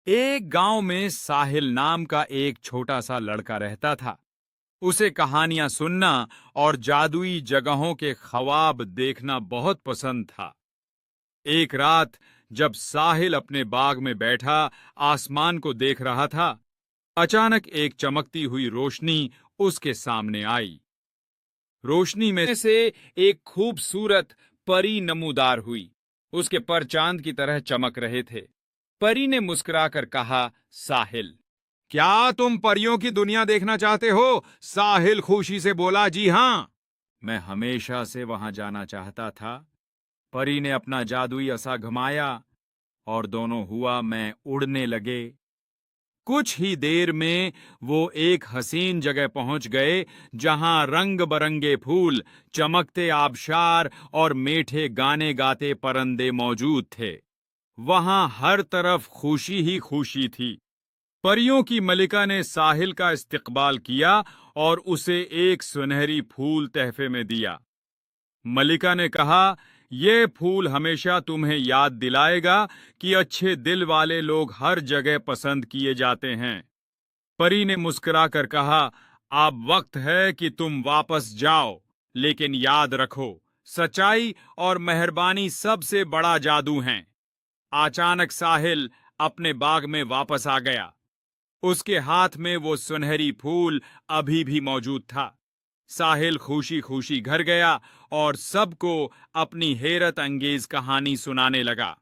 एक गांव में साहिल नाम का एक छोटा सा लड़का रहता था। उसे कहानियां सुनना और जादुई जगहों के ख्वाब देखना बहुत पसंद था। एक रात जब साहिल अपने बाग में बैठा आसमान को देख रहा था, अचानक एक चमकती हुई रोशनी उसके सामने आई। रोशनी में से एक खूबसूरत परी नमूदार हुई। उसके पर चांद की तरह चमक रहे थे। परी ने मुस्कुराकर कहा, साहिल, क्या तुम परियों की दुनिया देखना चाहते हो? साहिल खुशी से बोला, जी हां, मैं हमेशा से वहां जाना चाहता था। परी ने अपना जादुई असा घुमाया और दोनों हुआ मैं उड़ने लगे। कुछ ही देर में वो एक हसीन जगह पहुंच गए जहां रंग बरंगे फूल, चमकते आबशार और मीठे गाने गाते परिंदे मौजूद थे। वहां हर तरफ खुशी ही खुशी थी। परियों की मलिका ने साहिल का इस्तकबाल किया और उसे एक सुनहरी फूल तहफे में दिया। मलिका ने कहा, ये फूल हमेशा तुम्हें याद दिलाएगा कि अच्छे दिल वाले लोग हर जगह पसंद किए जाते हैं। परी ने मुस्कुराकर कहा, अब वक्त है कि तुम वापस जाओ, लेकिन याद रखो, सच्चाई और मेहरबानी सबसे बड़ा जादू हैं। अचानक साहिल अपने बाग में वापस आ गया। उसके हाथ में वो सुनहरी फूल अभी भी मौजूद था। साहिल खुशी खुशी घर गया और सबको अपनी हैरत अंगेज कहानी सुनाने लगा।